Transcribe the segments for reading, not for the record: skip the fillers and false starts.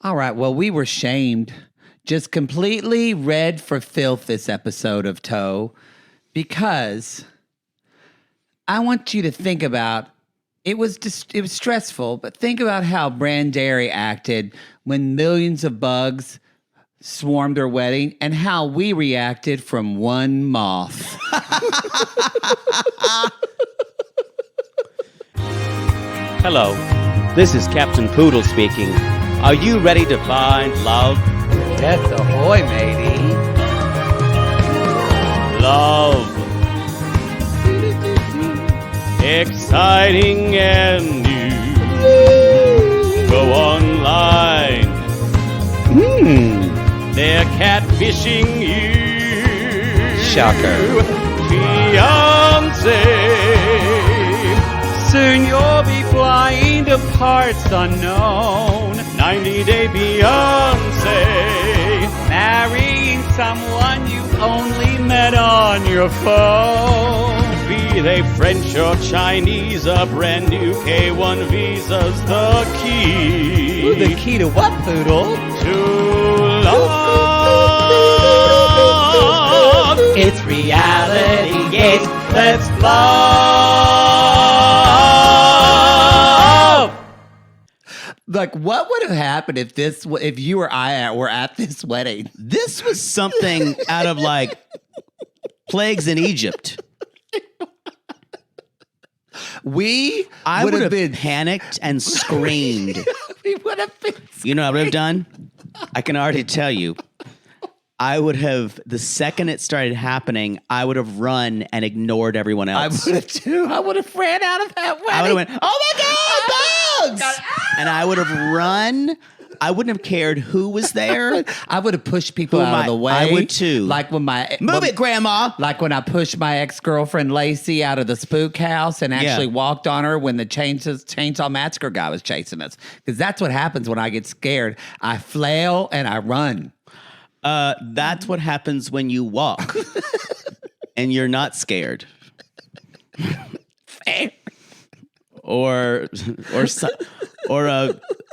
All right. Well, we were shamed. Just completely read for filth this episode of Toe because I want you to think about it was stressful, but think about how Branderry acted when millions of bugs swarmed their wedding and how we reacted from one moth. Hello, this is Captain Poodle speaking. Are you ready to find love? Yes, ahoy, matey. Love. Exciting and new. Go online. They're catfishing you. Shocker. Fiancé. Soon you'll be flying to parts unknown. 90-day Beyonce. Marrying someone you only met on your phone. Be they French or Chinese, a brand new K1 visa's the key. Ooh, the key to what, Poodle? To love. It's reality gates. Let's love. Like, what would have happened if you or I were at this wedding? This was something out of like Plagues in Egypt. I would have been panicked and screamed. We would have been. You know what I would have done? I can already tell you. I would have, the second it started happening, I would have run and ignored everyone I else. would have too. I would have ran out of that wedding. I would have went, oh my God, bugs! And I would have run. I wouldn't have cared who was there. I would have pushed people out of the way. I would too. Like when Move it, Grandma. Like when I pushed my ex-girlfriend Lacey out of the spook house and actually walked on her when the Chainsaw Massacre guy was chasing us. Because that's what happens when I get scared. I flail and I run. That's what happens when you walk and you're not scared. or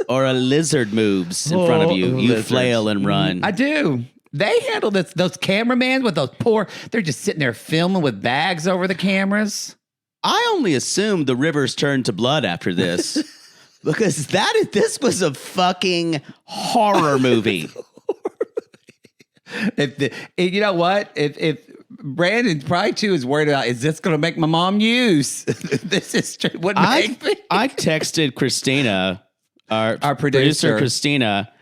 a lizard moves in front of you. You flail and run. I do. They handle this. Those cameramen with those they're just sitting there filming with bags over the cameras. I only assumed the rivers turned to blood after this because this was a fucking horror movie. You know what? If Brandon probably too is worried about, is this going to make my mom use? This is wouldn't make me. I texted Christina, our producer Christina,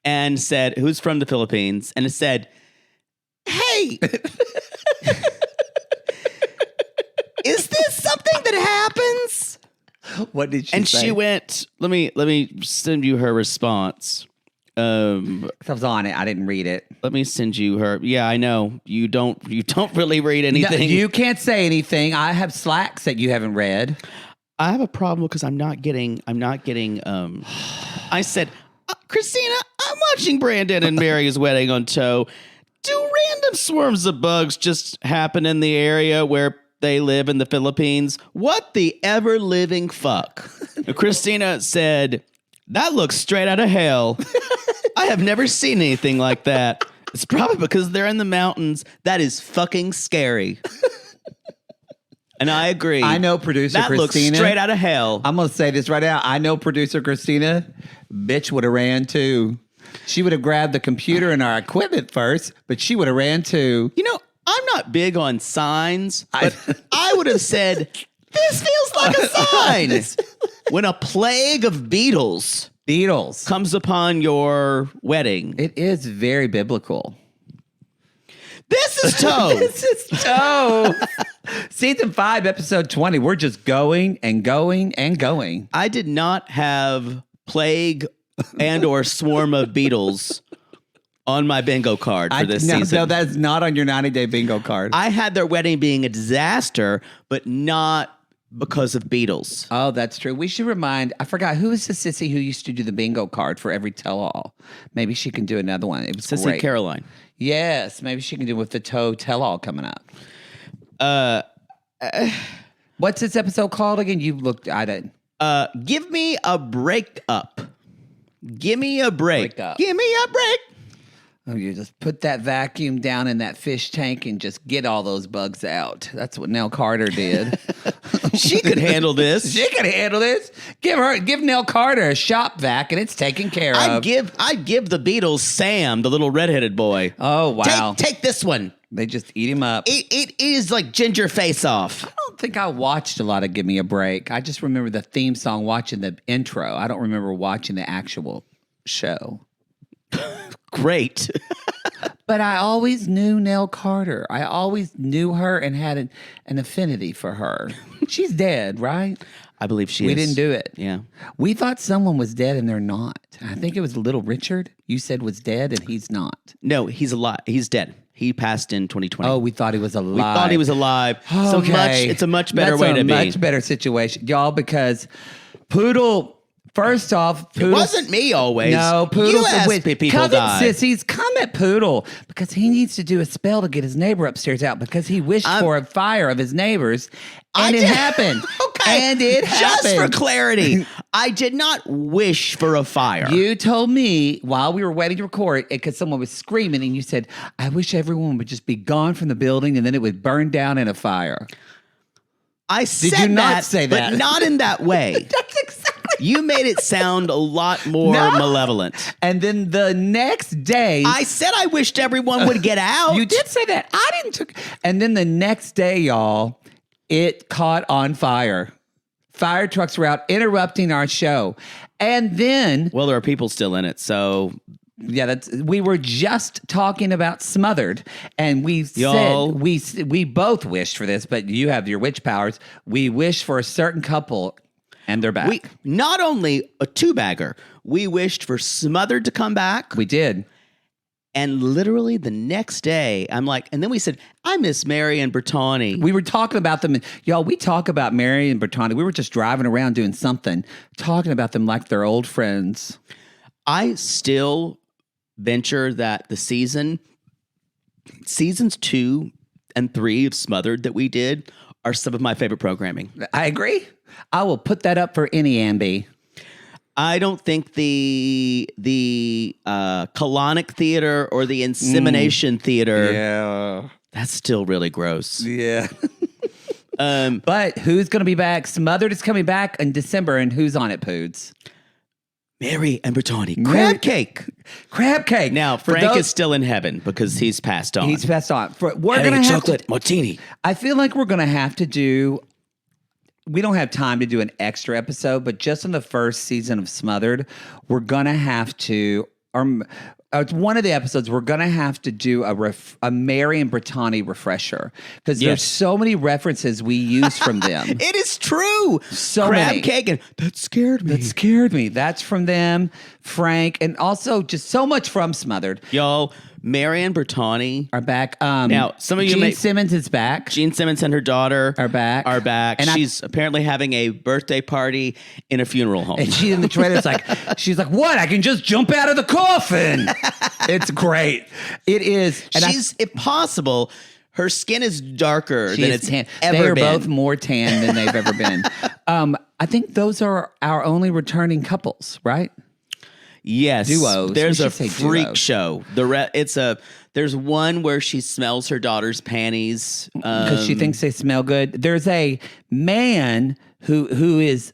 and said, who's from the Philippines, and it said, hey, is this something that happens? What did she and say? She went, let me send you her response. I was on it. I didn't read it. Let me send you her. Yeah, I know. You don't really read anything. No, you can't say anything. I have slacks that you haven't read. I have a problem because I'm not getting I said, Christina, I'm watching Brandon and Mary's wedding on Toe. Do random swarms of bugs just happen in the area where they live in the Philippines? What the ever living fuck? Christina said, that looks straight out of hell. I have never seen anything like that. It's probably because they're in the mountains. That is fucking scary. And I agree. I know producer Christina. That looks straight out of hell. I'm going to say this right now. I know producer Christina, bitch would have ran too. She would have grabbed the computer and our equipment first, but she would have ran too. You know, I'm not big on signs, but I would have said, this feels like a sign. When a plague of beetles comes upon your wedding. It is very biblical. This is Toe. This is Toe. Season 5, episode 20. We're just going and going and going. I did not have plague and or swarm of beetles on my bingo card for this season. No, that's not on your 90-day bingo card. I had their wedding being a disaster, but not because of beetles. Oh, that's true. We should remind, I forgot, who was the sissy who used to do the bingo card for every tell-all? Maybe she can do another one. It was Sissy great. Caroline. Yes, maybe she can do with the Toe tell-all coming up. What's this episode called again? You looked, I didn't. Give me a break up. Give me a break. Wake up. Give me a break. Oh, you just put that vacuum down in that fish tank and just get all those bugs out. That's what Nell Carter did. She could handle this. She could handle this. Give Nell Carter a shop vac and it's taken care of. I'd give the Beatles Sam, the little redheaded boy. Oh, wow. Take this one. They just eat him up. It is like Ginger Face Off. I don't think I watched a lot of Give Me a Break. I just remember the theme song, watching the intro. I don't remember watching the actual show. Great. But I always knew Nell Carter. I always knew her and had an affinity for her. She's dead, right? I believe she We is. didn't do it. Yeah. We thought someone was dead and they're not. I think it was Little Richard you said was dead and he's not. No, he's alive. He's dead. He passed in 2020. Oh, we thought he was alive. We thought he was alive. Okay. It's a much better That's way a to be. much better situation. Y'all, because Poodle... First off, Poodle, it wasn't me always. No, Poodle. You asked people come died. Sissies, come at Poodle because he needs to do a spell to get his neighbor upstairs out because he wished for a fire of his neighbors, and it happened. Okay, and it happened. Just for clarity, I did not wish for a fire. You told me while we were waiting to record because someone was screaming, and you said, "I wish everyone would just be gone from the building, and then it would burn down in a fire." I said you not say that? but not in that way. That's exactly. You made it sound a lot more malevolent. And then the next day, I said I wished everyone would get out. You did say that. I didn't. And then the next day, y'all, it caught on fire. Fire trucks were out interrupting our show. And then, Well, there are people still in it, so yeah, we were just talking about Smothered, and we Y'all. said we both wished for this, but you have your witch powers. We wished for a certain couple, and they're back. we not only a two-bagger, we wished for Smothered to come back. We did. And literally the next day, I'm like, and then we said, I miss Mary and Bertani. We were talking about them. Y'all, we talk about Mary and Bertani. We were just driving around doing something, talking about them like they're old friends. I still venture that the seasons 2 and 3 of Smothered that we did are some of my favorite programming. I agree. I will put that up for any Ambi. I don't think the colonic theater or the insemination theater, Yeah. that's still really gross. Yeah. But who's going to be back? Smothered is coming back in December, and who's on it, Poods? Mary and Bertani. Crab cake. Crab cake. Now, For Frank those- is still in heaven because he's passed on. He's passed on. We're Having going a to have chocolate martini. I feel like we're going to have to do. We don't have time to do an extra episode, but just in the first season of Smothered, we're going to have to, or one of the episodes, we're going to have to do a Mary and Bertani refresher because there's so many references we use from them. It is true. So Crab many. cake. And that scared me. That scared me. That's from them, Frank, and also just so much from Smothered Y'all, Mary and Bertani. are back. Now, some of you Gene may- Simmons is back. Gene Simmons and her daughter Are back. And And she's apparently having a birthday party in a funeral home. And she in the trailer is like, she's like, what? I can just jump out of the coffin. It's great. It is. And She's, if possible, her skin is darker she than is it's tan. ever They are been. both more tan than they've ever been. I think those are our only returning couples, right? Yes, Duos. There's We a should say freak duos. show. There's one where she smells her daughter's panties Because she thinks they smell good. There's a man who is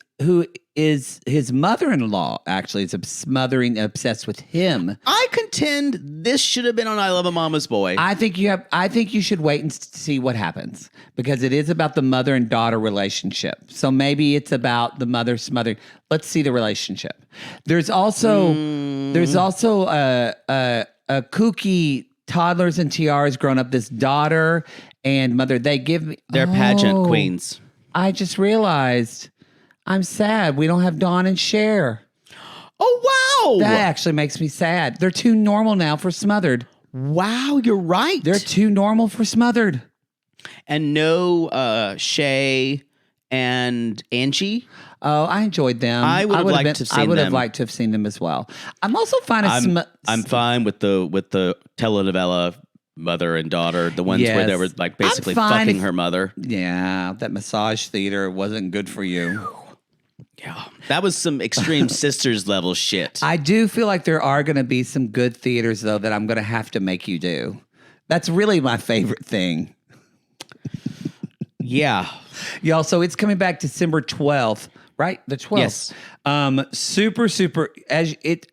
his mother-in-law actually is obsessed with him. I contend this should have been on I Love a Mama's Boy. I think you should wait and see what happens because it is about the mother and daughter relationship. So maybe it's about the mother smothering. Let's see the relationship. There's also a kooky toddlers and tiaras grown up. This daughter and mother. They give me. They're pageant queens. I just realized I'm sad. We don't have Dawn and Cher. Oh, wow. That actually makes me sad. They're too normal now for Smothered. Wow, you're right. They're too normal for Smothered. And no Shay and Angie. Oh, I enjoyed them. I would have liked to have seen I would have them. liked to have seen them as well. I'm also fine as I'm fine with the telenovela mother and daughter, the ones where they were like basically I'm fine fucking if- her mother. Yeah, that massage theater wasn't good for you. Yeah. That was some extreme sisters level shit. I do feel like there are going to be some good theaters, though, that I'm going to have to make you do. That's really my favorite thing. Yeah. Y'all, so it's coming back December 12th, right? The 12th. Yes. Super, as it...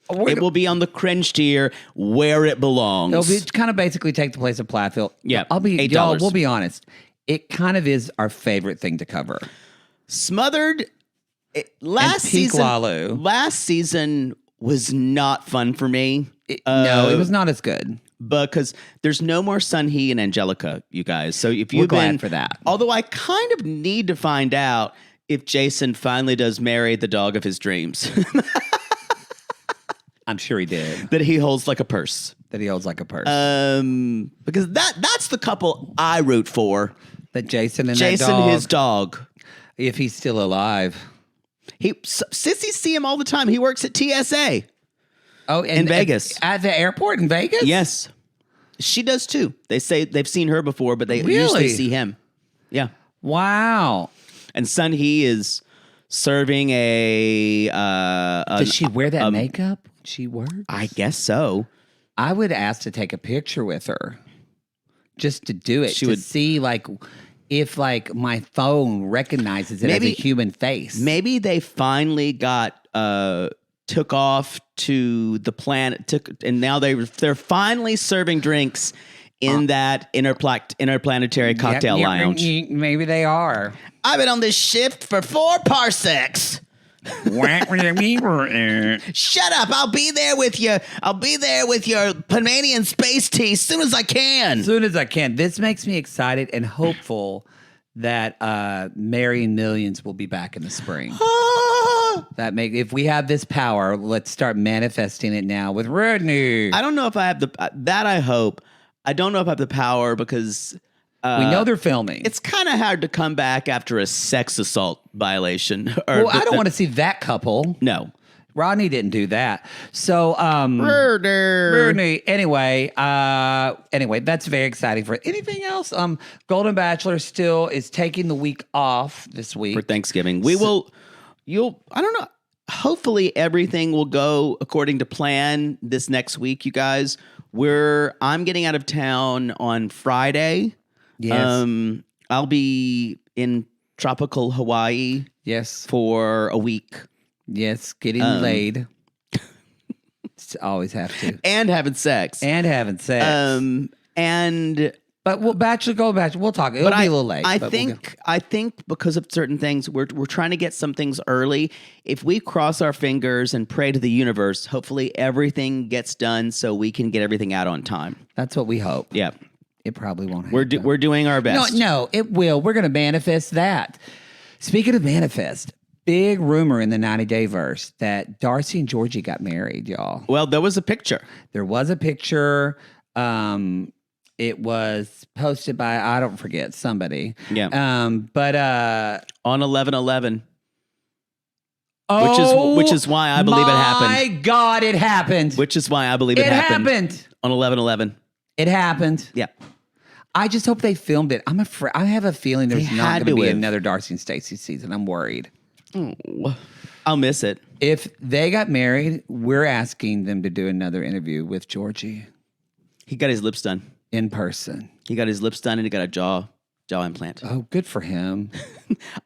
It will be on the cringe tier where it belongs. It'll be kind of basically take the place of Plathville. Yeah, y'all, $8. we'll be honest. It kind of is our favorite thing to cover. Smothered last Peak season. Lalu. Last season was not fun for me. No, it was not as good. Because there's no more Sun Hee and Angelica, you guys. So if you've glad been for that. Although I kind of need to find out if Jason finally does marry the dog of his dreams. I'm sure he did. That he holds like a purse. That he holds like a purse. Because that's the couple I root for. That Jason and Jason, that dog, his dog. if he's still alive. Sissies see him all the time. He works at TSA. Oh, in Vegas. At the airport in Vegas? Yes. She does too. They say they've seen her before, but they Really? usually see him. Yeah. Wow. And Sun Hee is serving a Does she wear that makeup when she works? I guess so. I would ask to take a picture with her. Just to do it. She to would see like if like my phone recognizes it as a human face. Maybe they finally got took off to the planet, and now they're finally serving drinks in that interplanetary cocktail lounge. Maybe they are. I've been on this shift for 4 parsecs. Shut up! I'll be there with you. I'll be there with your Panamanian space tea as soon as I can. As soon as I can. This makes me excited and hopeful that Marrying Millions will be back in the spring. If we have this power, let's start manifesting it now with Rodney. I don't know if I have that. I hope. I don't know if I have the power because we know they're filming. It's kind of hard to come back after a sex assault violation. Well, I don't want to see that couple. No. Rodney didn't do that. So, Murder. Anyway, that's very exciting for anything else. Golden Bachelor still is taking the week off this week For Thanksgiving. I don't know. Hopefully everything will go according to plan this next week, you guys. I'm getting out of town on Friday. Yes. I'll be in tropical Hawaii. Yes. For a week. Yes, getting laid. Always have to. And having sex. But we'll Golden Bachelor. We'll talk. It'll be a little late. I think because of certain things, we're trying to get some things early. If we cross our fingers and pray to the universe, hopefully everything gets done so we can get everything out on time. That's what we hope. Yeah. It probably won't happen. We're doing our best. No, it will. We're going to manifest that. Speaking of manifest, big rumor in the 90-day verse that Darcy and Georgie got married, y'all. Well, there was a picture. There was a picture. It was posted by, I don't forget, somebody. Yeah. But on 11/11. Which is why I believe it happened. My God, it happened. Which is why I believe it happened. On 11/11. It happened. Yeah. I just hope they filmed it. I'm afraid. I have a feeling there's not going to be another Darcy and Stacey season. I'm worried. Oh, I'll miss it. If they got married, we're asking them to do another interview with Georgie. He got his lips done. In person. He got his lips done and he got a jaw implant. Oh, good for him.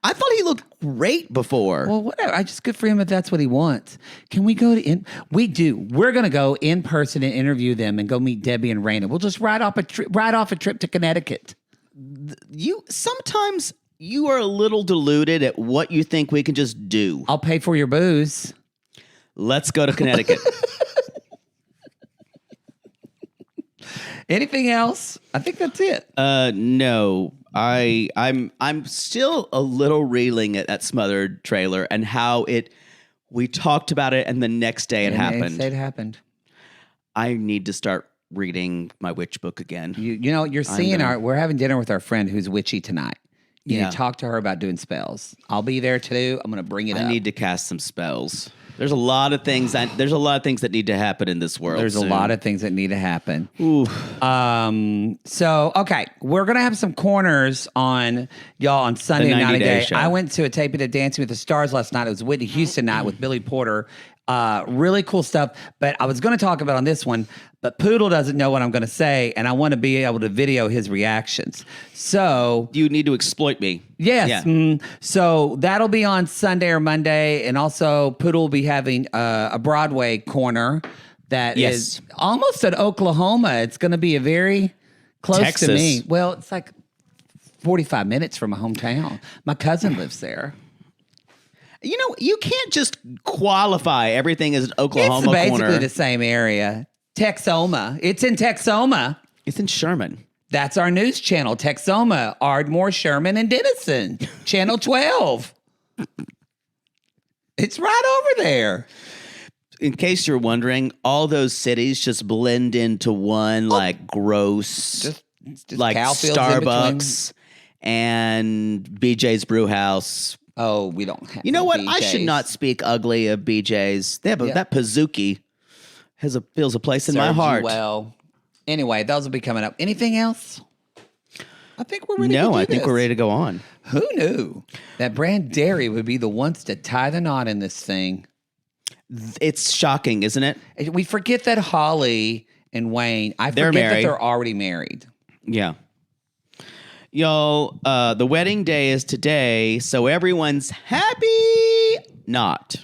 I thought he looked great before. Well, whatever. I just good for him if that's what he wants. Can we go to we do. We're going to go in person and interview them and go meet Debbie and Raina. We'll just ride off a trip to Connecticut. Sometimes you are a little deluded at what you think we can just do. I'll pay for your booze. Let's go to Connecticut. Anything else? I think that's it. No. I'm still a little reeling at that Smothered trailer and how we talked about it and the next day it happened. Next day it happened. I need to start reading my witch book again. You know, you're seeing we're having dinner with our friend who's witchy tonight. You need to talk to her about doing spells. I'll be there too. I'm going to bring it up. I need to cast some spells. There's a lot of things that need to happen in this world. There's soon. a lot of things that need to happen. Ooh. So, okay, we're going to have some corners on y'all on Sunday The 90 90 Day Day. Show. I went to a taping of Dancing with the Stars last night. It was Whitney Houston night with Billy Porter. Really cool stuff. But I was going to talk about on this one, but Poodle doesn't know what I'm going to say, and I want to be able to video his reactions. So You need to exploit me. yes, Yeah. so that'll be on Sunday or Monday, and also Poodle will be having a Broadway corner that Yes. is almost at Oklahoma. It's going to be a very close to Texas. me. Well, it's like 45 minutes from my hometown. My cousin lives there. You know, you can't just qualify everything as an Oklahoma It's basically corner. the same area. Texoma. It's in Texoma. It's in Sherman. That's our news channel, Texoma, Ardmore, Sherman, and Denison. Channel 12. It's right over there. In case you're wondering, all those cities just blend into one, like gross, Just like cow fields in between. Starbucks and BJ's Brew House. Oh, we don't have. You know no what? I should BJs. not speak ugly of BJ's. They have Yeah. that Pizookie feels a place in my Serves you heart. well, anyway, those will be coming up. Anything else? I think we're ready. No, to do I think this. we're ready to go on. Who knew that Brand Dairy would be the ones to tie the knot in this thing? It's shocking, isn't it? We forget that Holly and Wayne. I They're forget that married. they're already married. Yeah. Y'all, the wedding day is today, so everyone's happy. Not.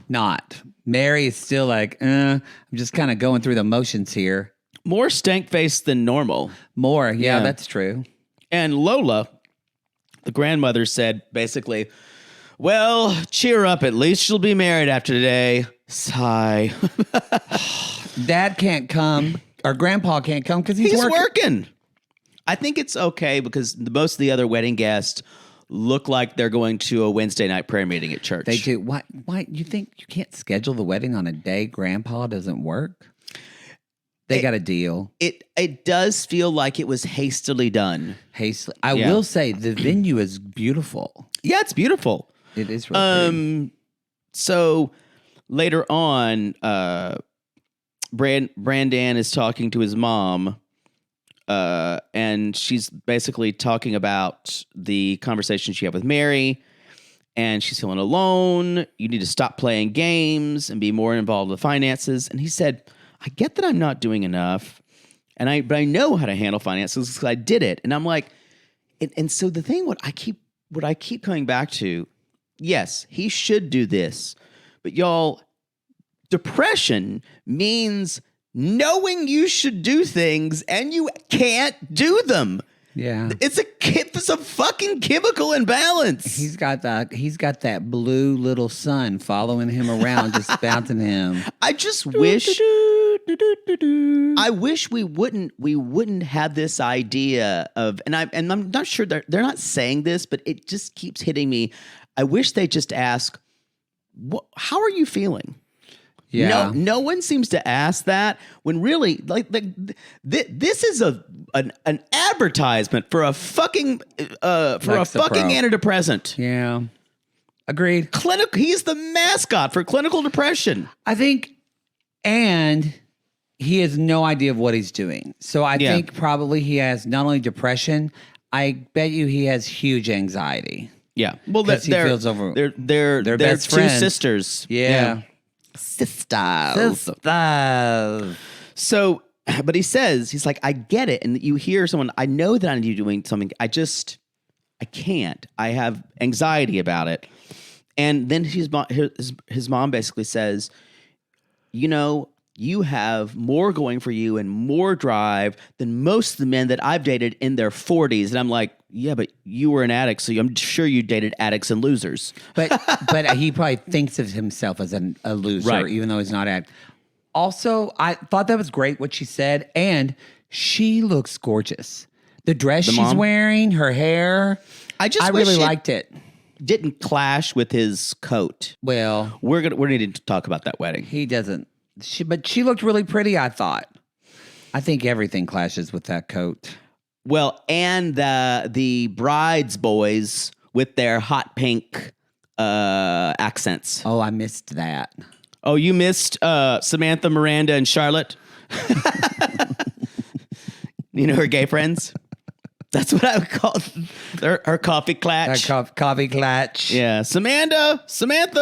Mary is still like, I'm just kind of going through the motions here. More stank-faced than normal. More, yeah, Yeah. that's true. And Lola, the grandmother, said basically, well, cheer up. At least she'll be married after today. Sigh. Dad can't come, or Grandpa can't come because he's, He's working. working. I think it's okay because most of the other wedding guests look like they're going to a Wednesday night prayer meeting at church. They do. Why? You think you can't schedule the wedding on a day Grandpa doesn't work? They got a deal. It does feel like it was hastily done. Hastily. I Yeah. will say the venue is beautiful. Yeah, it's beautiful. It is really pretty. So later on, Brandan is talking to his mom, and she's basically talking about the conversation she had with Mary, and she's feeling alone. You need to stop playing games and be more involved with finances. And he said, I get that I'm not doing enough, but I know how to handle finances because I did it. And I'm like, and so the thing, what I keep coming back to, yes, he should do this, but y'all, depression means knowing you should do things and you can't do them. Yeah. It's a fucking chemical imbalance. He's got that blue little sun following him around, just bouncing him. I just wish we wouldn't have this idea of, and I'm not sure they're not saying this, but it just keeps hitting me. I wish they just ask, how are you feeling? Yeah. No one seems to ask that when really this is an advertisement for a fucking antidepressant. Yeah. Agreed. He's the mascot for clinical depression. I think, and he has no idea of what he's doing. So I think probably he has not only depression, I bet you he has huge anxiety. Yeah. Well, 'Cause he feels over- they're best two friends. sisters. Yeah. Sisters. So, but he says, he's like, I get it. And you hear someone, I know that I'm doing something. I can't. I have anxiety about it. And then his mom basically says, you know, you have more going for you and more drive than most of the men that I've dated in their 40s. And I'm like, yeah, but you were an addict, so I'm sure you dated addicts and losers. But he probably thinks of himself as a loser, Right. even though he's not at. Also, I thought that was great what she said, and she looks gorgeous. The dress she's mom? wearing, her hair. I I wish really it liked it. didn't clash with his coat. Well, We're needing to talk about that wedding. he doesn't. But she looked really pretty, I thought. I think everything clashes with that coat. Well, and the bride's boys with their hot pink accents. Oh, I missed that. Oh, you missed Samantha, Miranda, and Charlotte? You know her gay friends? That's what I would call her coffee clatch. Coffee clutch. Yeah, Samantha,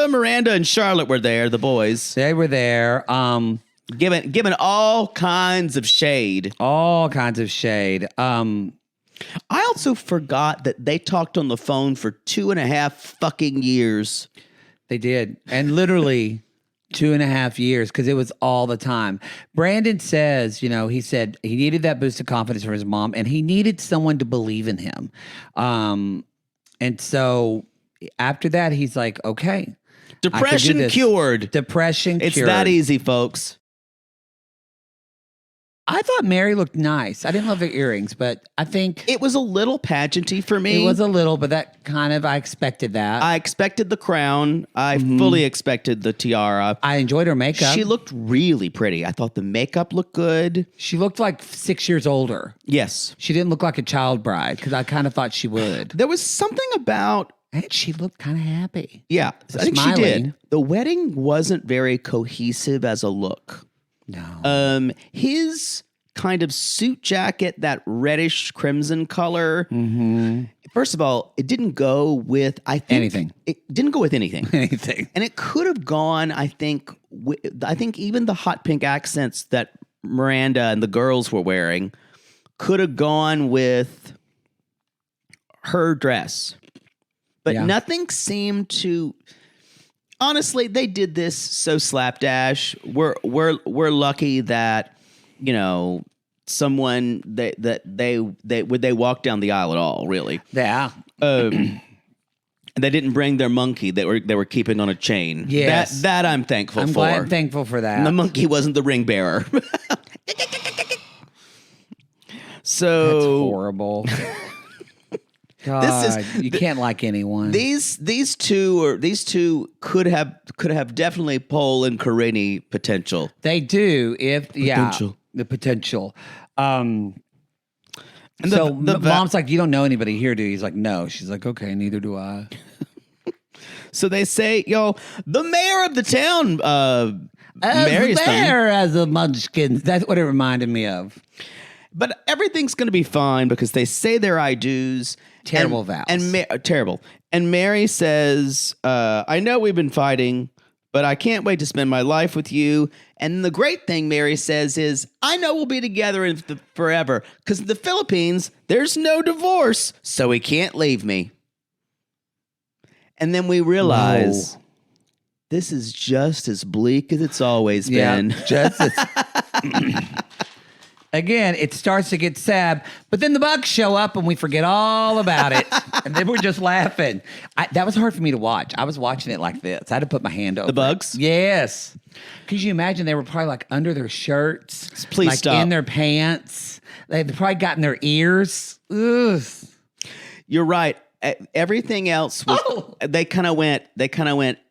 Miranda, and Charlotte were there, the boys. They were there. Given all kinds of shade. All kinds of shade. I also forgot that they talked on the phone for 2.5 fucking years. They did. And literally 2.5 years, because it was all the time. Brandon says, he said he needed that boost of confidence from his mom, and he needed someone to believe in him. And so after that, he's like, okay. Depression cured. Depression cured. It's that easy, folks. I thought Mary looked nice. I didn't love her earrings, but I think it was a little pageanty for me. It was a little, but that kind of, I expected that. I expected the crown. I fully expected the tiara. I enjoyed her makeup. She looked really pretty. I thought the makeup looked good. She looked like 6 years older. Yes. She didn't look like a child bride, because I kind of thought she would. There was something about... And she looked kind of happy. Yeah, I think Smiling. she did. The wedding wasn't very cohesive as a look. No. His kind of suit jacket, that reddish crimson color. Mm-hmm. First of all, it didn't go with anything. It didn't go with anything. Anything. And it could have gone. I think even the hot pink accents that Miranda and the girls were wearing could have gone with her dress, but nothing seemed to. Honestly, they did this so slapdash. We're lucky that someone they walked down the aisle at all. Really, yeah. They didn't bring their monkey. They were keeping on a chain. Yes, that I'm thankful for. I'm thankful for that. And the monkey wasn't the ring bearer. So that's horrible. God, you can't like anyone. These two could have definitely Paul and Karini potential. They do Potential. the potential. And so mom's like, you don't know anybody here, do you? He's like, no. She's like, okay, neither do I. So they say, the mayor of the town marries them. Mayor as a munchkin. That's what it reminded me of. But everything's going to be fine because they say their I do's. Terrible vows. Terrible. And Mary says, I know we've been fighting, but I can't wait to spend my life with you. And the great thing Mary says is, I know we'll be together forever because in the Philippines, there's no divorce, so he can't leave me. And then we realize this is just as bleak as it's always been. Just as... Again, it starts to get sad, but then the bugs show up and we forget all about it. And then we're just laughing. That was hard for me to watch. I was watching it like this. I had to put my hand over the bugs? Yes. Could you imagine they were probably like under their shirts? Please like stop. In their pants. They've probably got in their ears. Ugh. You're right. Everything else was, they kind of went,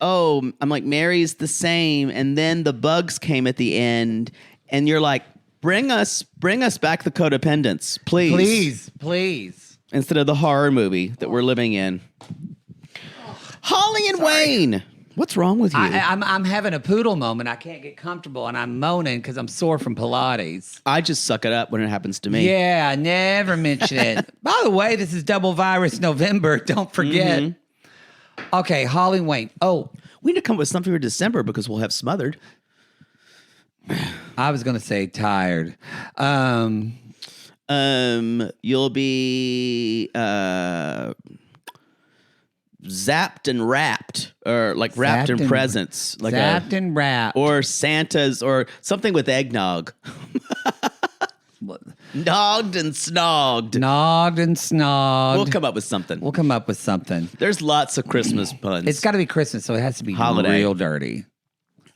oh, I'm like, Mary's the same. And then the bugs came at the end and you're like, Bring us back the codependence, please. Please. Instead of the horror movie that we're living in. Holly and Wayne. What's wrong with you? I'm having a poodle moment. I can't get comfortable, and I'm moaning because I'm sore from Pilates. I just suck it up when it happens to me. Yeah, never mention it. By the way, this is Double Virus November. Don't forget. Mm-hmm. Okay, Holly and Wayne. Oh, we need to come up with something for December because we'll have Smothered. I was going to say tired. You'll be zapped and wrapped, or like wrapped in presents, like zapped and wrapped, or Santa's, or something with eggnog. Nogged and snogged. Nogged and snogged. We'll come up with something. There's lots of Christmas puns. It's got to be Christmas, so it has to be holiday. Real dirty.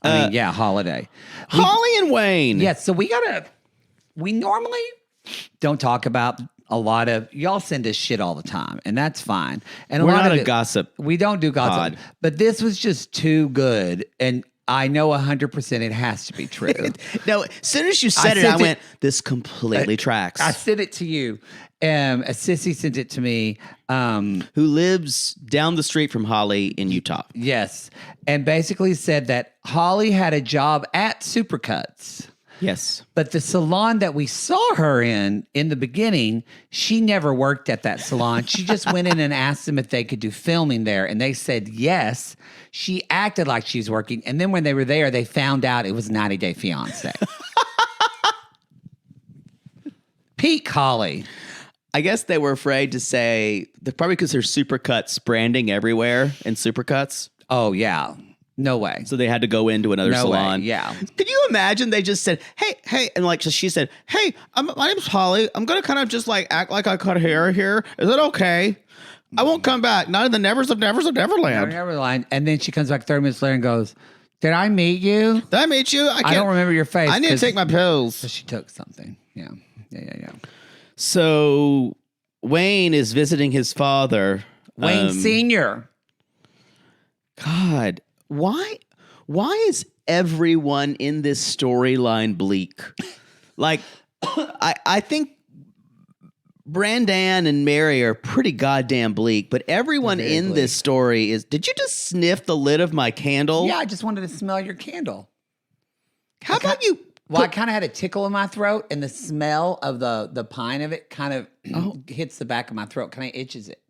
I mean, holiday. Holly and Wayne. Yes, so we normally don't talk about a lot of, y'all send us shit all the time, and that's fine. And we're a lot not of a gossip. We don't do gossip. Pod. But this was just too good. And I know 100% it has to be true. No, as soon as you said it, I went, this completely tracks. I sent it to you. A sissy sent it to me. Who lives down the street from Holly in Utah. Yes. And basically said that Holly had a job at Supercuts. Yes. But the salon that we saw her in the beginning, she never worked at that salon. She just went in and asked them if they could do filming there. And they said yes. She acted like she's working. And then when they were there, they found out it was 90 Day Fiancé. Peak Holly. I guess they were afraid to say, probably because there's Supercuts branding everywhere in Supercuts. Oh, yeah. No way. So they had to go into another salon. Way, yeah. Could you imagine they just said, hey, and like she said, hey, my name's Holly. I'm going to kind of just like act like I cut hair here. Is that okay? I won't come back. Not in the nevers of Neverland. Neverland. And then she comes back 30 minutes later and goes, did I meet you? Did I meet you? I don't remember your face. I need to take my pills. So she took something. Yeah. So Wayne is visiting his father. Wayne Sr. God, why is everyone in this storyline bleak? Like, I think Brandon and Mary are pretty goddamn bleak, but everyone in this story is. Did you just sniff the lid of my candle? Yeah, I just wanted to smell your candle. How about you? Well, I kind of had a tickle in my throat, and the smell of the pine of it kind of hits the back of my throat, kind of itches it.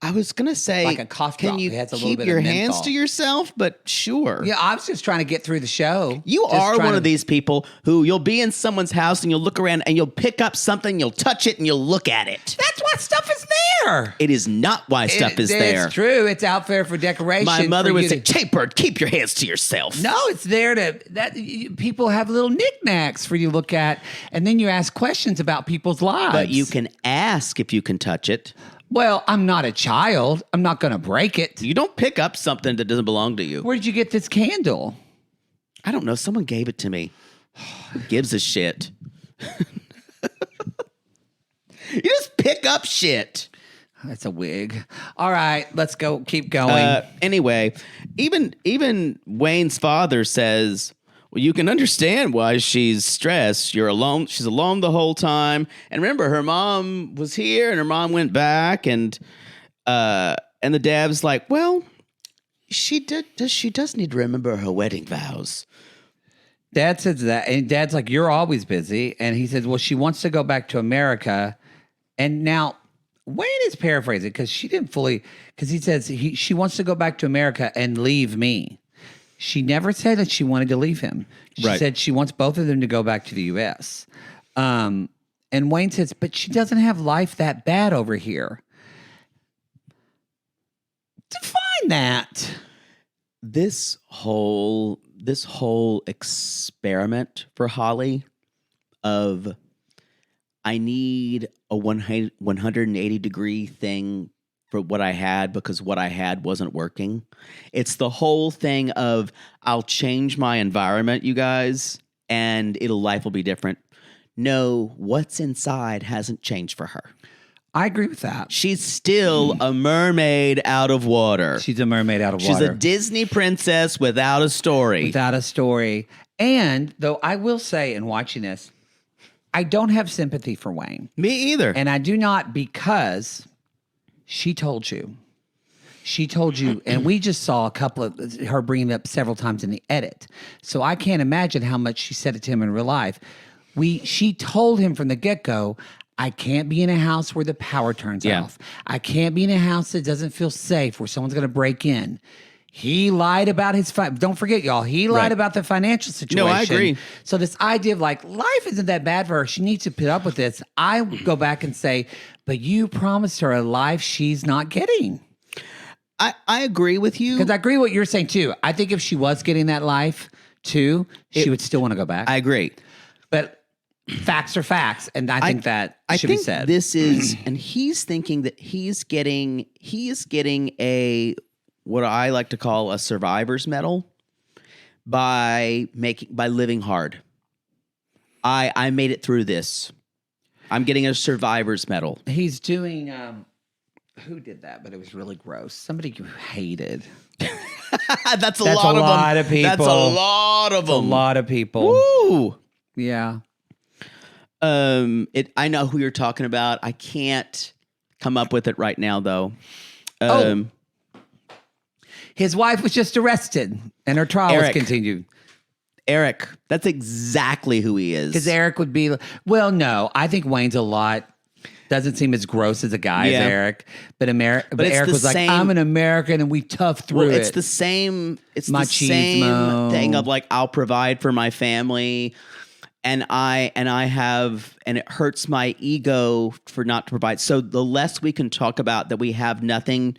I was going to say, like a cough drop. Can you It has a little keep bit your of hands menthol. to yourself? But sure. Yeah, I was just trying to get through the show. You Just are trying one to- of these people who you'll be in someone's house and you'll look around and you'll pick up something, you'll touch it, and you'll look at it. That's why stuff is there. It is not why stuff is there. It's true. It's out there for decoration. My mother for would you say, to- Tapered, keep your hands to yourself. No, it's there people have little knickknacks for you to look at, and then you ask questions about people's lives. But you can ask if you can touch it. Well, I'm not a child. I'm not going to break it. You don't pick up something that doesn't belong to you. Where did you get this candle? I don't know. Someone gave it to me. Who gives a shit? You just pick up shit. That's a wig. All right, let's go. Keep going. Anyway, even Wayne's father says, well, you can understand why she's stressed. You're alone. She's alone the whole time. And remember, her mom was here and her mom went back. And the dad's like, well, she does need to remember her wedding vows. Dad says that. And Dad's like, you're always busy. And he says, well, she wants to go back to America. And now Wayne is paraphrasing because she didn't fully, because he says she wants to go back to America and leave me. She never said that she wanted to leave him. She said she wants both of them to go back to the U.S. And Wayne says, but she doesn't have life that bad over here. Define that. This whole experiment for Holly of I need a 180 degree thing for what I had because what I had wasn't working. It's the whole thing of I'll change my environment, you guys, and life will be different. No, what's inside hasn't changed for her. I agree with that. She's still a mermaid out of water. She's a mermaid out of She's water. a Disney princess without a story. Without a story. And though I will say in watching this, I don't have sympathy for Wayne. Me either. And I do not because she told you. She told you, and we just saw a couple of her bringing it up several times in the edit. So I can't imagine how much she said it to him in real life. She told him from the get-go, I can't be in a house where the power turns off. I can't be in a house that doesn't feel safe, where someone's going to break in. He lied about his don't forget, y'all. He lied about the financial situation. No, I agree. So this idea of like life isn't that bad for her. She needs to put up with this. I go back and say, but you promised her a life she's not getting. I agree with you. Because I agree with what you're saying too. I think if she was getting that life too, she would still want to go back. I agree. But facts are facts, and I think that should be said. This is, and he's thinking that he is getting a what I like to call a survivor's medal by living hard. I made it through this. I'm getting a survivor's medal. He's doing who did that, but it was really gross. Somebody you hated. That's a That's lot a of lot them. of people. That's a lot of A them. lot of people. Woo! Yeah. I know who you're talking about. I can't come up with it right now, though. His wife was just arrested, and her trial was Eric. continued. Eric. That's exactly who he is. Because Eric would be, well, no, I think Wayne's a lot. Doesn't seem as gross as a guy Yeah. as Eric, but Eric it's was the like, same- I'm an American and we tough through it. It's the same. It's the Machismo. same thing of like I'll provide for my family, and it hurts my ego for not to provide. So the less we can talk about that we have nothing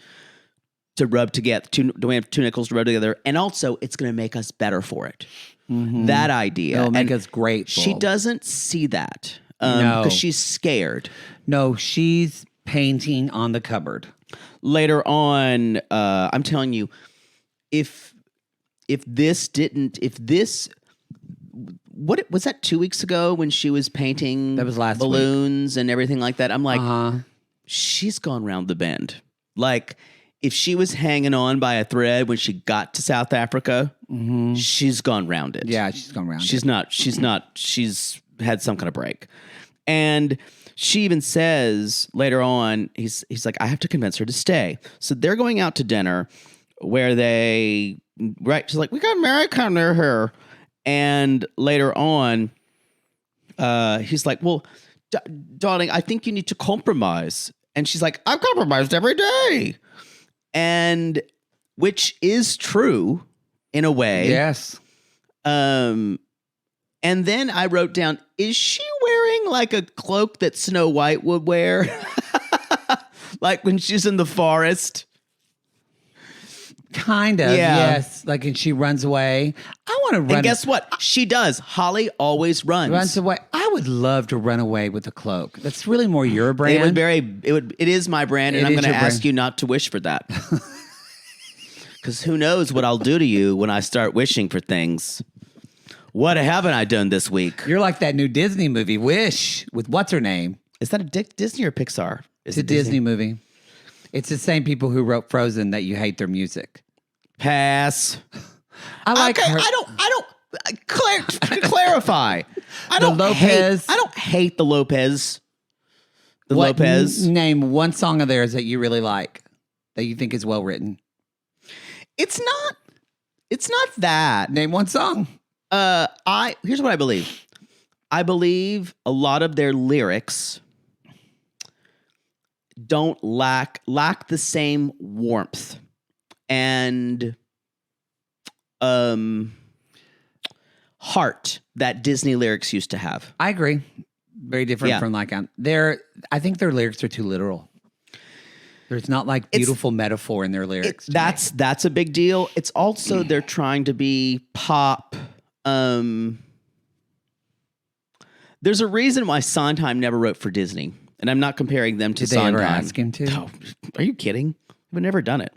to rub together, we have two nickels to rub together, and also it's going to make us better for it. That idea. It'll make And us grateful. She doesn't see that No. because she's scared. No, she's painting on the cupboard. Later on, I'm telling you, if this what was that 2 weeks ago when she was painting That was last balloons and everything like that? I'm like, she's gone round the bend. Like if she was hanging on by a thread when she got to South Africa, she's gone round it. Yeah, she's gone around. She's not. She's had some kind of break. And she even says later on, he's like, I have to convince her to stay. So they're going out to dinner where she's like, we got America near here. And later on, he's like, well, darling, I think you need to compromise. And she's like, I've compromised every day. And which is true in a way. Yes. And then I wrote down, is she wearing like a cloak that Snow White would wear? Like when she's in the forest? Kind of, Yeah. yes. Like, and she runs away. I want to run. And guess what? She does. Holly always runs. runs away. I would love to run away with a cloak. That's really more your brand. It is my brand, and It I'm is going to your ask brand. you not to wish for that. Because who knows what I'll do to you when I start wishing for things. What haven't I done this week? You're like that new Disney movie, Wish, with what's her name? Is that a Disney or Pixar? It's a Disney movie. It's the same people who wrote Frozen that you hate their music. Pass. I like her. Clarify. I don't Lopez. I don't hate the Lopez. What- Lopez. Name one song of theirs that you really like, that you think is well written. It's not that. Name one song. Here's what I believe. I believe a lot of their lyrics don't lack the same warmth and heart that Disney lyrics used to have. I agree. Very different Yeah. from like I think their lyrics are too literal. There's not like beautiful metaphor in their lyrics. That's a big deal. It's also they're trying to be pop. There's a reason why Sondheim never wrote for Disney, and I'm not comparing them to Did they Sondheim. ever ask him to? No, are you kidding? We've never done it.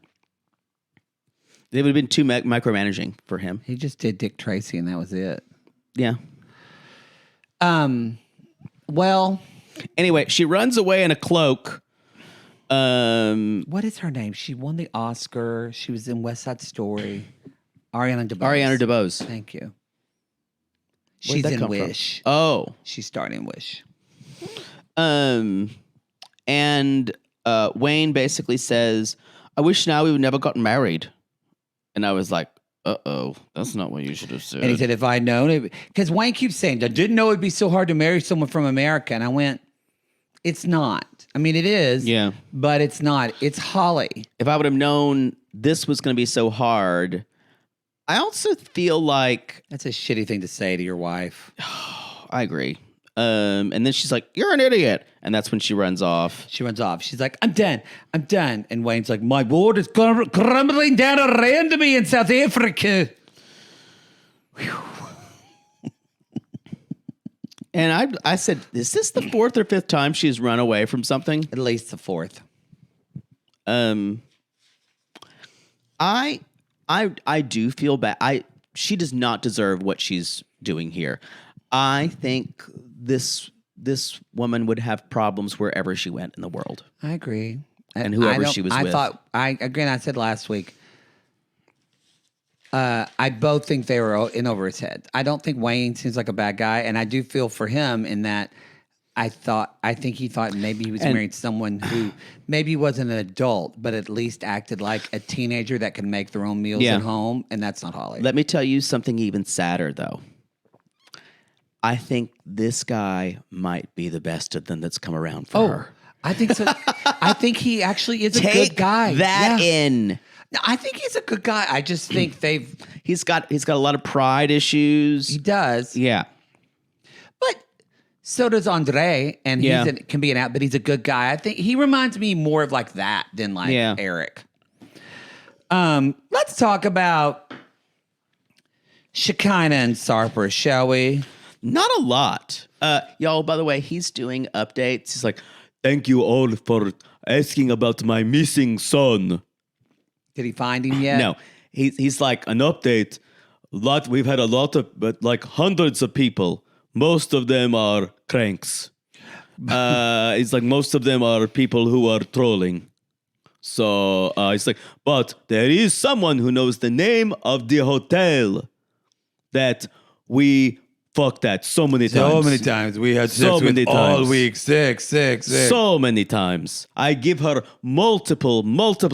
They would have been too micromanaging for him. He just did Dick Tracy, and that was it. Yeah. Well, Anyway, she runs away in a cloak. what is her name? She won the Oscar. She was in West Side Story. Ariana DeBose. Thank you. Where'd She's that in come from? Wish. Oh. She's starring in Wish. And Wayne basically says, I wish now we would never gotten married. And I was like, uh-oh, that's not what you should have said. And he said, if I'd known it, because Wayne keeps saying, I didn't know it'd be so hard to marry someone from America. And I went, it's not. I mean, it is. Yeah. But it's not. It's Holly. If I would have known this was going to be so hard, I also feel like, That's a shitty thing to say to your wife. I agree. And then she's like, you're an idiot. And that's when she runs off. She runs off. She's like, I'm done. I'm done. And Wayne's like, my world is crumbling down around me in South Africa. And I said, is this the fourth or fifth time she's run away from something? At least the fourth. I do feel bad. She does not deserve what she's doing here. I think this woman would have problems wherever she went in the world. I agree. and whoever she was with. I said last week, I both think they were in over his head. I don't think Wayne seems like a bad guy, and I do feel for him in that I think he thought maybe he was married to someone who maybe wasn't an adult, but at least acted like a teenager that can make their own meals at home, and that's not Holly. Let me tell you something even sadder, though. I think this guy might be the best of them that's come around for her. I think so. I think he actually is a Take good guy. that in. I think he's a good guy. I just think he's got a lot of pride issues. He does. Yeah. But so does Andre, and can be an out, but he's a good guy. I think he reminds me more of like that than like Eric. Let's talk about Shekinah and Sarper, shall we? Not a lot. Y'all, by the way, he's doing updates. He's like, thank you all for asking about my missing son. Did he find him yet? No. He's like, an update. We've had a lot of, but like hundreds of people. Most of them are cranks. It's like most of them are people who are trolling. So it's like, but there is someone who knows the name of the hotel that we fucked at so many times. So many times. We had sex with all week. Six. So many times. I give her multiple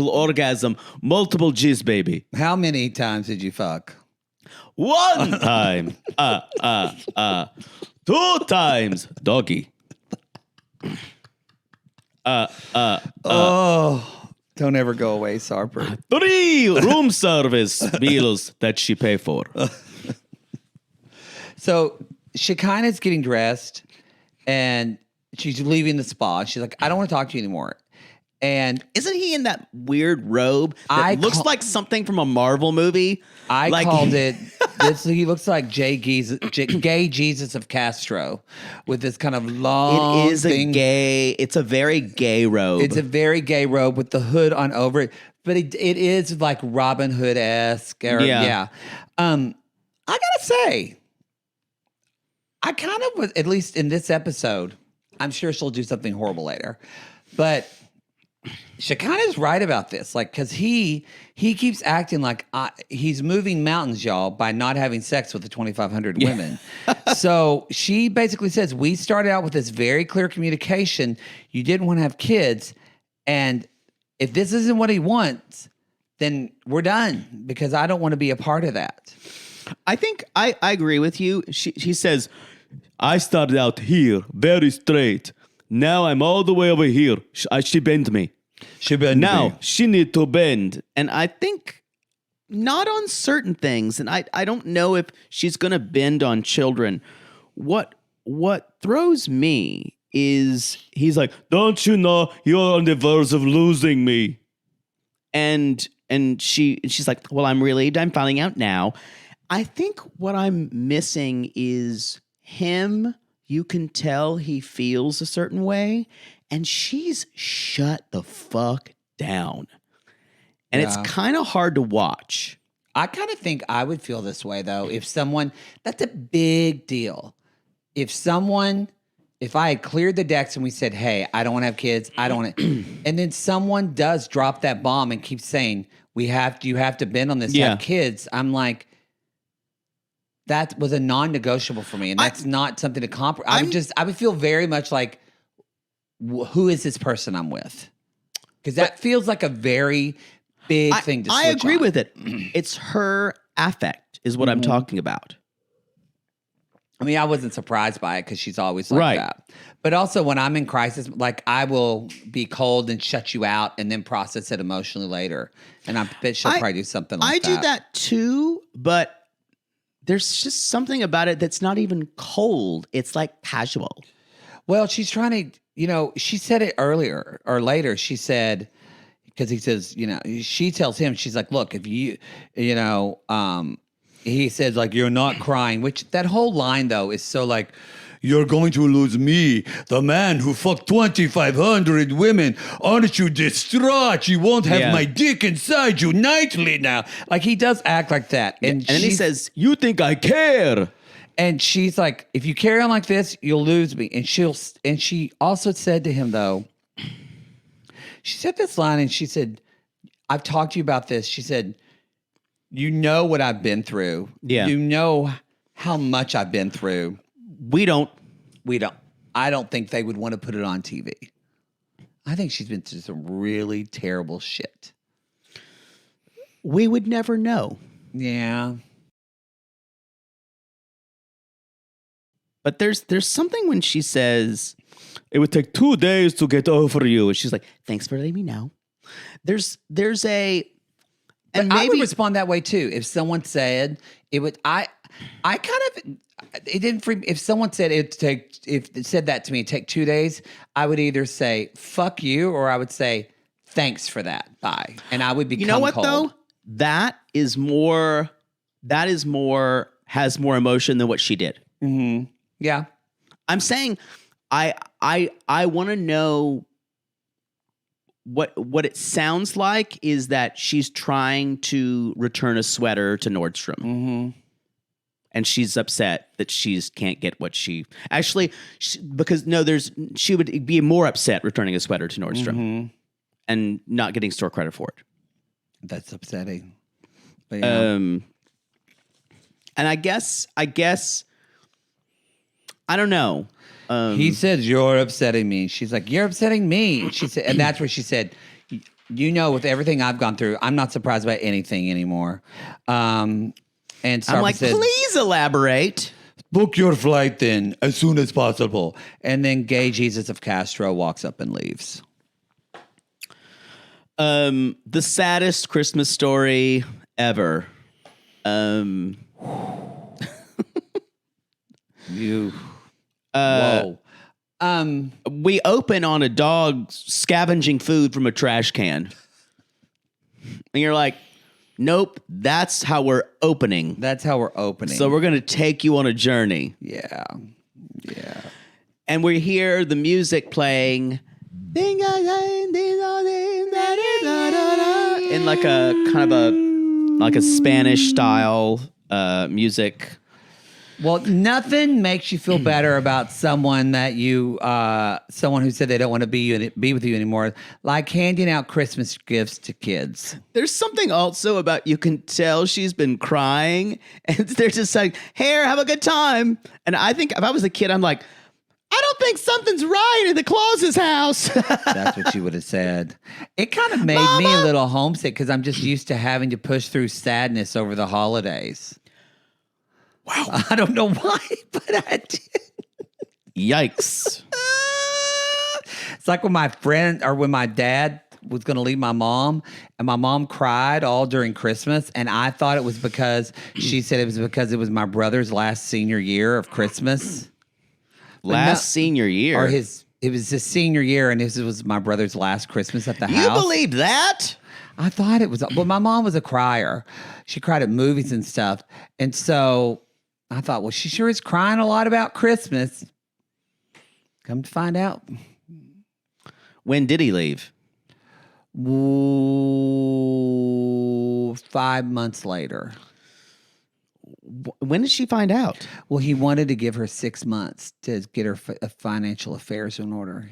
orgasm, multiple jizz, baby. How many times did you fuck? One time. 2 times. Doggy. Don't ever go away, Sarper. 3 room service meals that she pay for. So Shekinah's getting dressed, and she's leaving the spa. She's like, I don't want to talk to you anymore. And isn't he in that weird robe that looks like something from a Marvel movie? I called it. He looks like gay Jesus of Castro, with this kind of long. It is It's a very gay robe. It's a very gay robe with the hood on over it, but it is like Robin Hood-esque. I gotta say, I kind of was, at least in this episode. I'm sure she'll do something horrible later, but Shekinah's right about this, like, because he keeps acting like he's moving mountains, y'all, by not having sex with the 2,500 women. So she basically says, we started out with this very clear communication. You didn't want to have kids, and if this isn't what he wants, then we're done, because I don't want to be a part of that. I think I agree with you. She says, I started out here, very straight. Now I'm all the way over here. She bent me. Now she need to bend. And I think not on certain things. And I don't know if she's going to bend on children. What throws me is he's like, don't you know you're on the verge of losing me? And she's like, well, I'm finding out now. I think what I'm missing is him. You can tell he feels a certain way, and she's shut the fuck down. And it's kind of hard to watch. I kind of think I would feel this way, though, if someone, that's a big deal. If I had cleared the decks and we said, hey, I don't want to have kids, I don't want to, and then someone does drop that bomb and keeps saying, you have to bend on this to have kids, I'm like, that was a non-negotiable for me, and that's not something to compromise. I would feel very much like, who is this person I'm with? Because that feels like a very big thing to switch I agree on. with it. It's her affect is what I'm talking about. I mean, I wasn't surprised by it because she's always like that. But also when I'm in crisis, like I will be cold and shut you out and then process it emotionally later. And I bet she'll probably do something like that. I do that too, but there's just something about it that's not even cold. It's like casual. Well, she's trying to, she said it earlier or later. She said, because he says, she tells him, she's like, look, if you, he says, like, you're not crying, which that whole line, though, is so like, you're going to lose me, the man who fucked 2,500 women. Aren't you distraught? You won't have my dick inside you nightly now. Like, he does act like that. And then he says, you think I care? And she's like, if you carry on like this, you'll lose me. And she also said to him, though, She said this line and she said, I've talked to you about this. She said, you know what I've been through. Yeah. You know how much I've been through. We don't. I don't think they would want to put it on TV. I think she's been through some really terrible shit. We would never know. Yeah. But there's something when she says, it would take 2 days to get over you. And she's like, thanks for letting me know. There's a... And I would maybe respond that way too. If someone said it would, I kind of, it didn't free. If someone said if it said that to me, it'd take 2 days, I would either say fuck you or I would say thanks for that, bye, and I would become. You know what cold. though? That is more has more emotion than what she did. Mm-hmm. Yeah, I'm saying, I want to know. What it sounds like is that she's trying to return a sweater to Nordstrom. Mm-hmm. And she's upset that she can't get what she... Actually, she would be more upset returning a sweater to Nordstrom and not getting store credit for it. That's upsetting. But yeah. And I guess, I don't know. He says, you're upsetting me. She's like, you're upsetting me. She said, and that's where she said, you know, with everything I've gone through, I'm not surprised by anything anymore. And Sarah I'm like, said, please elaborate. book your flight then as soon as possible. And then Gay Jesus of Castro walks up and leaves. The saddest Christmas story ever. Whoa. We open on a dog scavenging food from a trash can. And you're like, nope, that's how we're opening. That's how we're opening. So we're going to take you on a journey. Yeah. Yeah. And we hear the music playing in like a kind of a Spanish style music. Well, nothing makes you feel better about someone that someone who said they don't want to be with you anymore, like handing out Christmas gifts to kids. There's something also about, you can tell she's been crying and they're just like, here, have a good time. And I think if I was a kid, I'm like, I don't think something's right in the Claus's house. That's what you would have said. It kind of made me a little homesick because I'm just used to having to push through sadness over the holidays. Wow. I don't know why, but I did. Yikes. It's like when my dad was going to leave my mom, and my mom cried all during Christmas, and I thought it was because she said it was because it was my brother's last senior year of Christmas. Senior year? Or it was his senior year, and this was my brother's last Christmas at the house. You believed that? I thought it was, but my mom was a crier. She cried at movies and stuff. And so I thought, well, she sure is crying a lot about Christmas. Come to find out. When did he leave? Ooh, 5 months later. When did she find out? Well, he wanted to give her 6 months to get her financial affairs in order.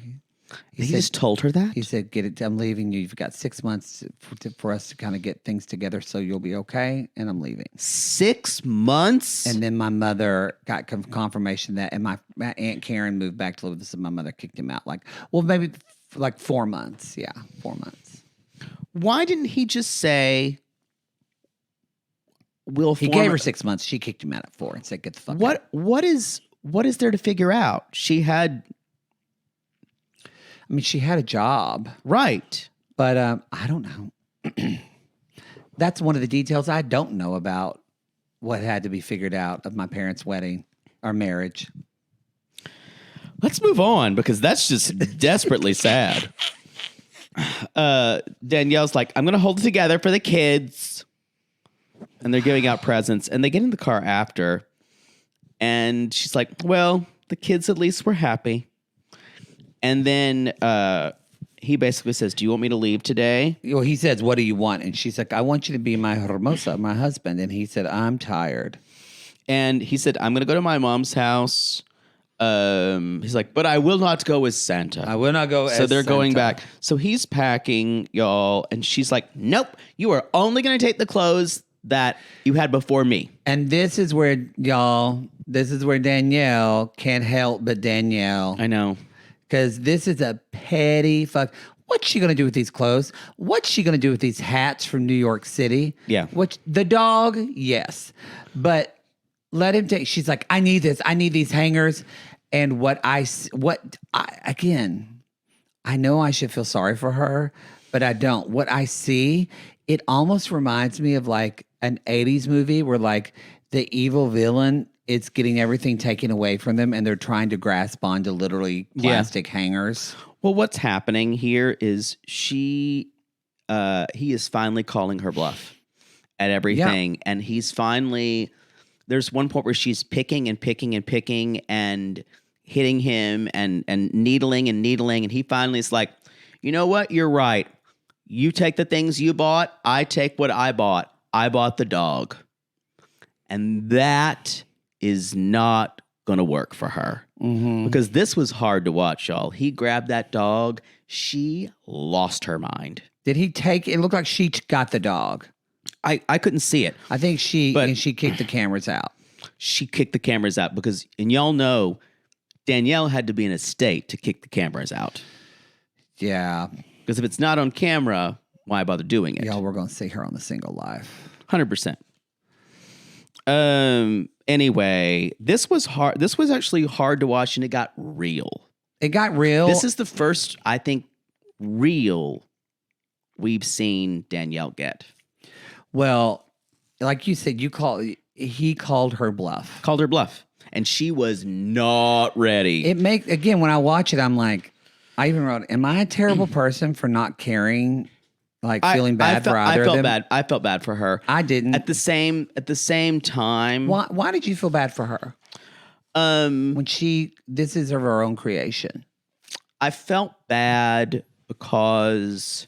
He just told her that? He said, "Get it. I'm leaving you. You've got 6 months for us to kind of get things together, so you'll be okay. And I'm leaving." 6 months? And then my mother got confirmation that, and my Aunt Karen moved back to live with us, and my mother kicked him out. Maybe 4 months. Yeah, 4 months. Why didn't he just say, He gave her 6 months. She kicked him out at 4 and said, "Get the fuck out." What is there to figure out? She had a job. Right. But I don't know. That's one of the details I don't know about what had to be figured out of my parents' wedding or marriage. Let's move on because that's just desperately sad. Danielle's like, I'm going to hold it together for the kids. And they're giving out presents. And they get in the car after. And she's like, well, the kids at least were happy. And then he basically says, do you want me to leave today? Well, he says, what do you want? And she's like, I want you to be my hermosa, my husband. And he said, I'm tired. And he said, I'm going to go to my mom's house. He's like, but I will not go as Santa. I will not go So as they're going Santa. back. So he's packing, y'all, and she's like, nope, you are only going to take the clothes that you had before me. And this is where, y'all, this is where Danielle can't help but Danielle. I know. Because this is a petty fuck. What's she gonna do with these clothes? What's she gonna do with these hats from New York City? Yeah. The dog, yes. But let him take, she's like, I need this. I need these hangers. And again, I know I should feel sorry for her, but I don't. What I see, it almost reminds me of like an 80s movie where like the evil villain, it's getting everything taken away from them and they're trying to grasp onto literally plastic hangers. Well, what's happening here is he is finally calling her bluff at everything. And he's finally, there's one point where she's picking and picking and picking and hitting him and needling and needling. And he finally is like, you know what? You're right. You take the things you bought. I take what I bought. I bought the dog. And that is not going to work for her. Because this was hard to watch, y'all. He grabbed that dog. She lost her mind. Did he take it? Looked like she got the dog. I couldn't see it. I think she kicked the cameras out. She kicked the cameras out because, and y'all know, Danielle had to be in a state to kick the cameras out. Yeah. Because if it's not on camera, why bother doing it? Y'all, we're going to see her on the Single Life. 100%. Anyway, this was hard. This was actually hard to watch, and it got real. It got real. This is the first, I think, real we've seen Danielle get. Well, like you said, he called her bluff. Called her bluff, and she was not ready. Again, when I watch it, I'm like, I even wrote, am I a terrible person for not caring, like feeling bad for either of them? I felt bad for her. I didn't. At the same time. Why did you feel bad for her? When this is of her own creation. I felt bad because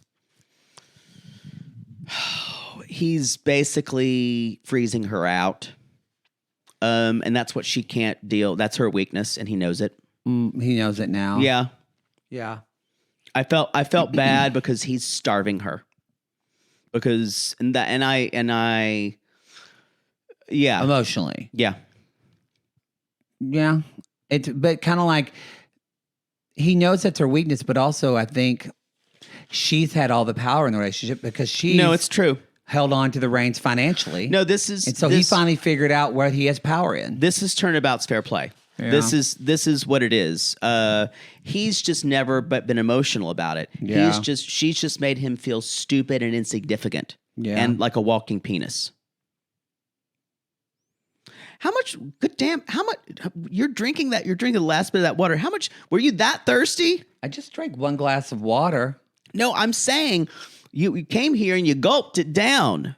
he's basically freezing her out. And that's what she can't deal. That's her weakness, and he knows it. He knows it now. Yeah. Yeah. I felt bad because he's starving her. Yeah. Emotionally. Yeah. Yeah. But kind of like he knows that's her weakness, but also I think she's had all the power in the relationship because it's true. Held on to the reins financially. No, and so he finally figured out what he has power in. This is turnabout's fair play. Yeah. This is what it is. He's just never been emotional about it. Yeah. She's just made him feel stupid and insignificant. Yeah. And like a walking penis. How much you're drinking the last bit of that water. How much were you that thirsty? I just drank one glass of water. No, I'm saying you came here and you gulped it down.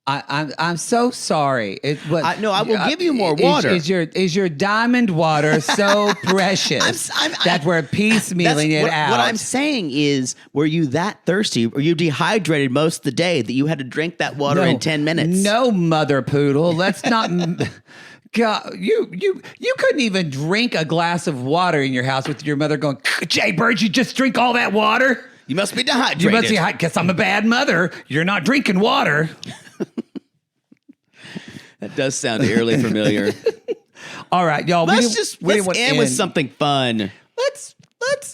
I'm so sorry. I will give you more water. Is your diamond water so precious that we're piecemealing it out? What I'm saying is, were you that thirsty? Were you dehydrated most of the day that you had to drink that water in 10 minutes? No, mother poodle. Let's not. God, you couldn't even drink a glass of water in your house with your mother going, Jay Bird, you just drink all that water? You must be dehydrated. You must be because I'm a bad mother. You're not drinking water. That does sound eerily familiar. All right, y'all. Let's end with something fun.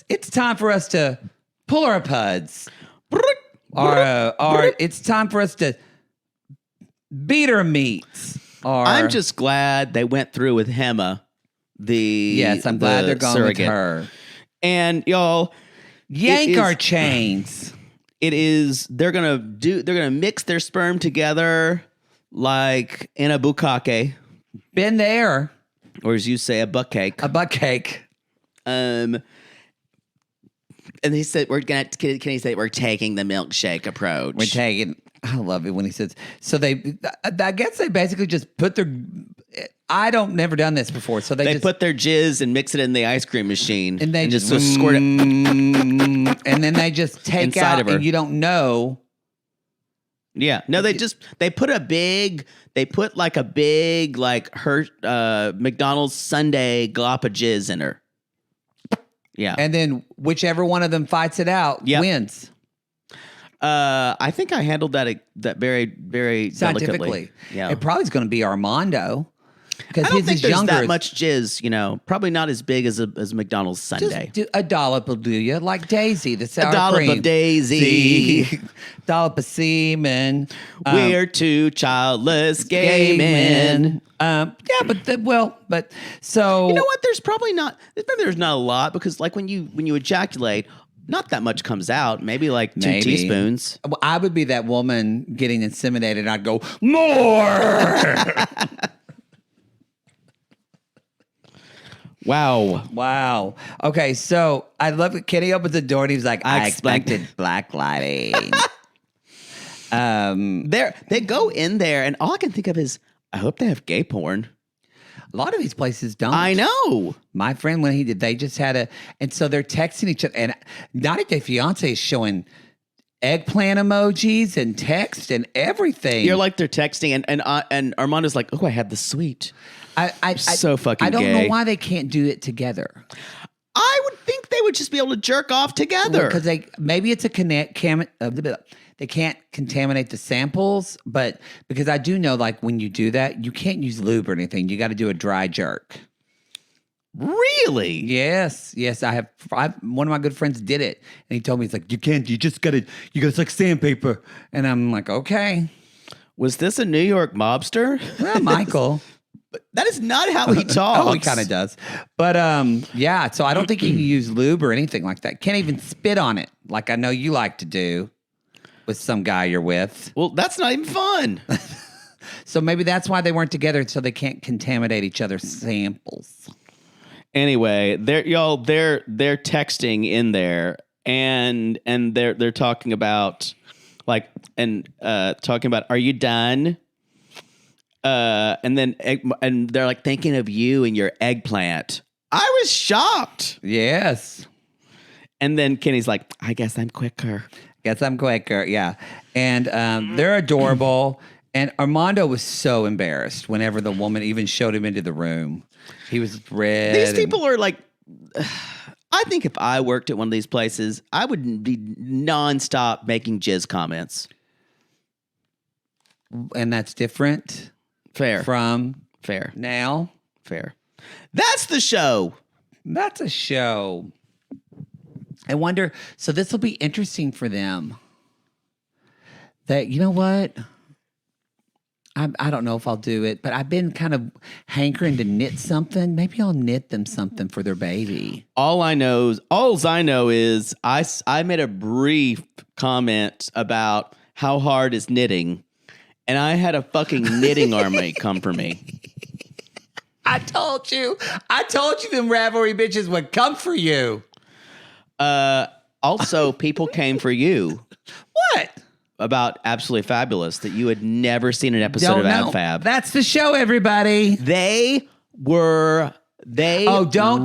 It's time for us to pull our puds. Or it's time for us to beat our meats. I'm just glad they went through with Hema. Yes, I'm glad they're going surrogate. with her. And y'all, yank our chains. They're gonna mix their sperm together like in a bukkake. Been there. Or as you say, a butt cake. A butt cake. And he said, can he say we're taking the milkshake approach? We're taking, I love it when he says, so I guess they basically just put their, never done this before. So they just put their jizz and mix it in the ice cream machine. And they just squirt it. And then they just take Inside out of her. and you don't know Yeah. No, they put a big her McDonald's Sunday glop of jizz in her. Yeah. And then whichever one of them fights it out wins. I think I handled that very, very Scientifically. delicately. Yeah. It probably is going to be Armando. Because I don't think is there's younger. that much jizz, probably not as big as McDonald's Sunday. Just do a dollop will do you, like Daisy, the sour A dollop cream. of Daisy. Dollop of semen. We're two childless gay men. Yeah, but so You know what? There's not a lot because like when you ejaculate, not that much comes out. Maybe like two teaspoons. Well, I would be that woman getting inseminated, and I'd go more. Wow. Okay, so I love it. Kenny opens the door and he's like, I expected black lighting. They go in there, and all I can think of is, I hope they have gay porn. A lot of these places don't. I know. My friend, when he did, they just had and so they're texting each other. And 90 Day Fiance is showing eggplant emojis and text and everything. You're like they're texting, and Armando's like, oh, I had the sweet. So fucking I don't gay. know why they can't do it together. I would think they would just be able to jerk off together. Because maybe it's they can't contaminate the samples, but because I do know, like when you do that, you can't use lube or anything. You got to do a dry jerk. Really? Yes. One of my good friends did it, and he told me, he's like, you can't. You gotta. It's like sandpaper, and I'm like, okay. Was this a New York mobster? Well, Michael. That is not how he talks. Oh, he kind of does. But yeah, so I don't think you can use lube or anything like that. Can't even spit on it like I know you like to do with some guy you're with. Well, that's not even fun. So maybe that's why they weren't together, so they can't contaminate each other's samples. Anyway, they're texting in there, and they're talking about are you done? And they're like thinking of you and your eggplant. I was shocked. Yes. And then Kenny's like, I guess I'm quicker. Yeah. And they're adorable. And Armando was so embarrassed whenever the woman even showed him into the room. He was red. These people are like, I think if I worked at one of these places, I would be nonstop making jizz comments. And that's different. Fair. From Fair. Now. Fair. That's the show. That's a show. I wonder, so this will be interesting for them. That, you know what? I don't know if I'll do it, but I've been kind of hankering to knit something. Maybe I'll knit them something for their baby. All I know is I made a brief comment about how hard is knitting, and I had a fucking knitting army come for me. I told you them Ravelry bitches would come for you. Also, people came for you. What? About Absolutely Fabulous, that you had never seen an episode of AbFab. That's the show, everybody. Don't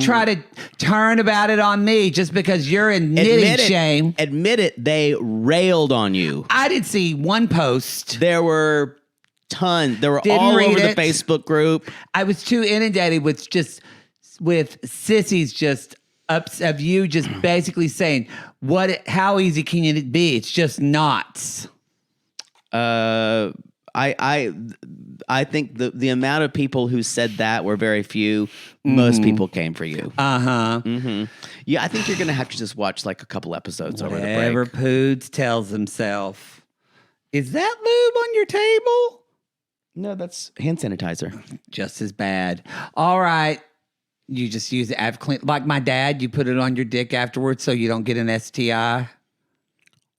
try to turn about it on me just because you're in knitting shame. Admit it, they railed on you. I did see one post. There were tons. They were all over the Facebook group. I was too inundated with sissies just ups of you just basically saying, how easy can it be? It's just knots. I think the amount of people who said that were very few. Most people came for you. Uh-huh. Mm-hmm. Yeah, I think you're going to have to just watch like a couple episodes over the break. Whatever Poods tells himself. Is that lube on your table? No, that's hand sanitizer. Just as bad. All right. You just use it after clean. Like my dad, you put it on your dick afterwards so you don't get an STI.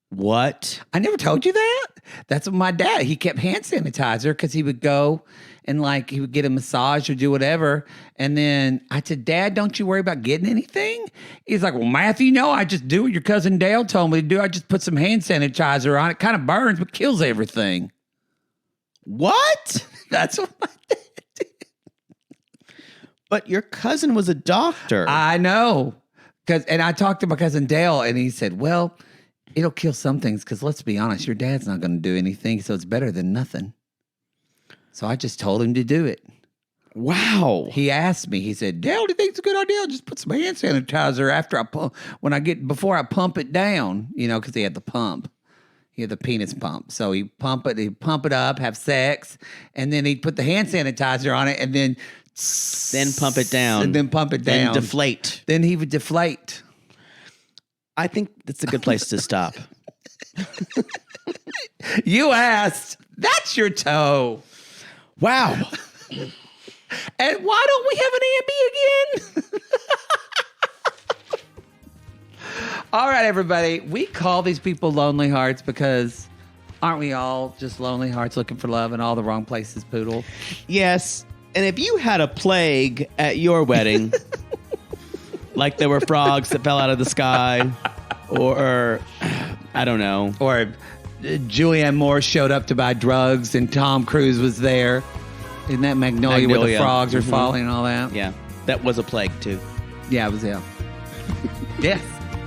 What? I never told you that. That's what my dad, he kept hand sanitizer because he would go and he would get a massage or do whatever. And then I said, Dad, don't you worry about getting anything? He's like, well, Matthew, I just do what your cousin Dale told me to do. I just put some hand sanitizer on it. Kind of burns, but kills everything. What? That's what my dad did. But your cousin was a doctor. I know. And I talked to my cousin Dale, and he said, well, It'll kill some things because let's be honest, your dad's not going to do anything, so it's better than nothing. So I just told him to do it. Wow. He asked me, he said, Dale, do you think it's a good idea? Just put some hand sanitizer after I pump, before I pump it down, because he had the pump. He had the penis pump. So he'd pump it up, have sex, and then he'd put the hand sanitizer on it and then pump it down. And then pump it down. Then deflate. Then he would deflate. I think that's a good place to stop. You asked. That's your toe. Wow. And why don't we have an Ambi again? All right, everybody. We call these people lonely hearts because aren't we all just lonely hearts looking for love in all the wrong places, Poodle? Yes. And if you had a plague at your wedding, like there were frogs that fell out of the sky, or I don't know. Or Julianne Moore showed up to buy drugs and Tom Cruise was there. Isn't that Magnolia where the frogs are falling and all that? Yeah. That was a plague, too. Yeah, it was him. Yes.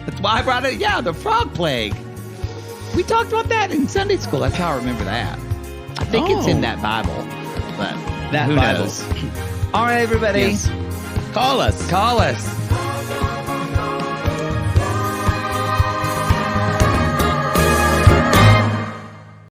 That's why I brought it. Yeah, the frog plague. We talked about that in Sunday school. That's how I remember that. I think it's in that Bible. But That who Bible. knows? All right, everybody. Yes. Call us. Call us.